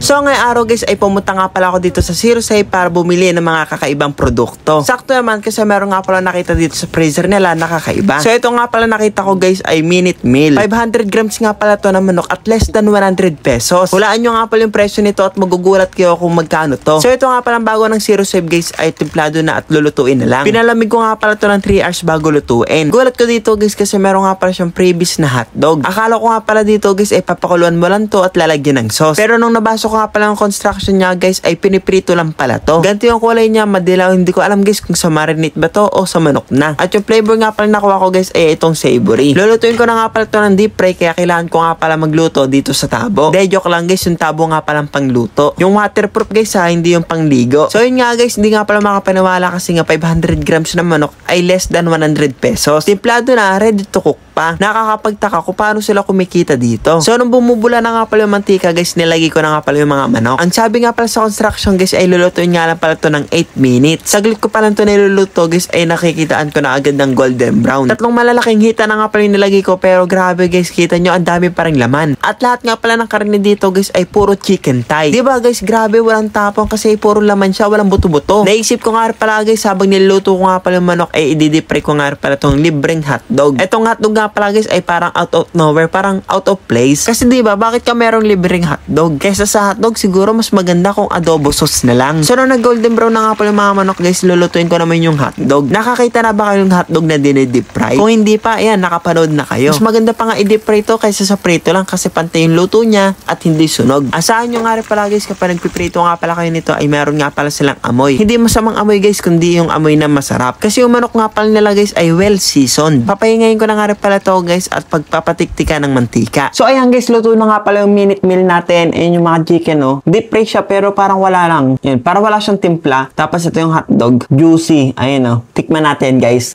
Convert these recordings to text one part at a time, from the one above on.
So ngayong araw guys ay pumunta nga pala ako dito sa Zero Save para bumili ng mga kakaibang produkto. Sakto naman kasi meron nga pala nakita dito sa freezer nila na kakaiba. So ito nga pala nakita ko guys ay minute meal. 500 grams nga pala to na manok at less than 100 pesos. Hulaan nyo nga pala yung presyo nito at magugulat kayo kung magkano to. So ito nga pala bago ng Zero Save guys ay templado na at lulutuin na lang. Pinalamig ko nga pala to ng 3 hours bago lutuin. Gulat ko dito guys kasi meron nga pala siyang previous na hotdog. Akala ko nga pala dito guys ay papakuluan mo lang to at lalagyan ng sauce. Pero nung nabasa ko nga pala ng construction niya guys ay piniprito lang pala to. Ganito yung kulay niya, madilaw. Hindi ko alam guys kung sa marinate ba to o sa manok na. At yung flavor nga pala nakuha ko guys ay itong savory. Lulutuin ko na nga pala to ng deep fry kaya kailangan ko nga pala magluto dito sa tabo. De joke lang guys, yung tabo nga palang pangluto. Yung waterproof guys ha, hindi yung pangligo. So yun nga guys, hindi nga pala makapaniwala kasi nga 500 grams na manok ay less than 100 pesos. Templado na, ready to cook pa. Nakakapagtaka kung paano sila kumikita dito. So nung bumubula na nga pala yung mantika guys, nilagay ko na nga pala yung mga manok. Ang sabi nga pala sa construction guys ay lulutuin nga lang pala to ng 8 minutes. Saglit ko pa lang to niluluto guys ay nakikitaan ko na agad ng golden brown. Tatlong malalaking hita na nga pala yung nilagay ko pero grabe guys, kita nyo ang dami pa ring laman. At lahat nga pala ng karne dito guys ay puro chicken thigh. Diba guys, grabe walang tapong kasi puro laman siya, walang buto-buto. Naisip ko nga pala guys habang niluluto ko nga pala yung manok ay i-deep fry ko nga pala tong libreng hotdog. Etong hotdog nga pala guys ay parang out of nowhere, parang out of place. Kasi diba, bakit ka merong libreng hotdog? Kesa sa hotdog siguro mas maganda kung adobo sauce na lang. So nung nag-golden brown na nga pala yung mga manok guys, lulutuin ko naman yung hotdog. Nakakita na ba kayo ng hotdog na dinidip fry? Kung hindi pa, ayan, nakapanood na kayo. Mas maganda pa nga i-deep fry to kaysa sa prito lang kasi pantay yung luto niya at hindi sunog. Asahan nyo nga rin pala guys kapag nagpiprito nga pala kayo nito ay meron nga pala silang amoy. Hindi masamang amoy guys kundi yung amoy na masarap. Kasi yung manok nga pala nila guys ay well seasoned. Papahingayin ko na nga rin pala to guys at pagpapatiktika ng mantika. So ayan guys, luto na nga pala yung minute meal natin. Ayan yung mga chicken oh. Deep fry siya pero parang wala lang. Yan, parang wala siyang timpla. Tapos ito yung hotdog. Juicy. Ayan oh. Tikman natin guys.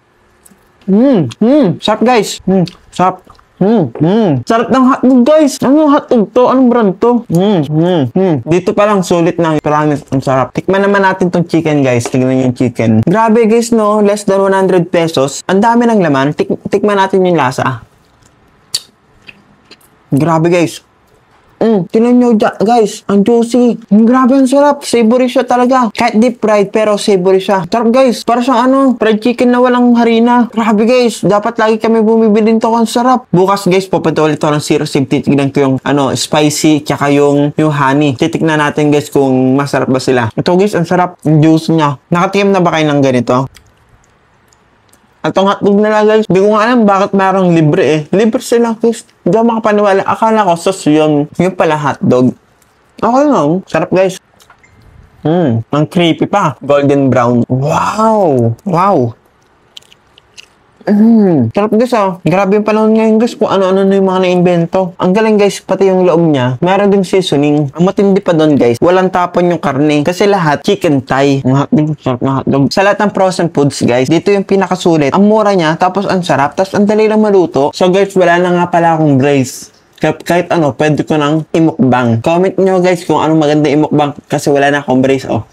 Sarap guys. Sarap. Sarap ng hotdog guys. Anong hotdog to? Anong brand to? Dito pa lang sulit na. Promise, ang sarap. Tikman naman natin tong chicken guys. Tignan yung chicken. Grabe guys no. Less than 100 pesos. Ang dami ng laman. Tikman natin yung lasa. Grabe guys. Tingnan nyo guys, ang juicy. Grabe, ang sarap. Savory siya talaga. Kahit deep fried, pero savory siya. Sarap guys. Para siyang fried chicken na walang harina. Grabe guys. Dapat lagi kami bumibili nito. Ang sarap. Bukas guys, pupunta ulit ako ng Zero Save. Titignan ko yung spicy, tsaka yung honey. Titignan natin guys kung masarap ba sila. Ito guys, ang sarap. Ang juice niya. Nakatikim na ba kayo ng ganito? At ang hotdog nila guys, hindi ko nga alam bakit mayroong libre eh. Libre sila guys. Hindi ako makapaniwala. Akala ko sauce yun. Yung pala hotdog. Okay lang. Sarap guys. Ang creepy pa. Golden brown. Wow. Wow. Sarap guys ah. Grabe yung panahon ngayon guys kung ano-ano na yung mga na-invento. Ang galing guys, pati yung loob niya. Meron din seasoning. Ang matindi pa doon guys, walang tapon yung karne. Kasi lahat chicken thigh. Ang hotdog, sarap na hotdog. Sa lahat ng frozen foods guys, dito yung pinakasulit. Ang mura niya, tapos ang sarap, tapos ang dali lang maluto. So guys, wala na nga pala akong brace. Kahit pwede ko nang imukbang. Comment nyo guys kung anong maganda imukbang kasi wala na akong brace oh.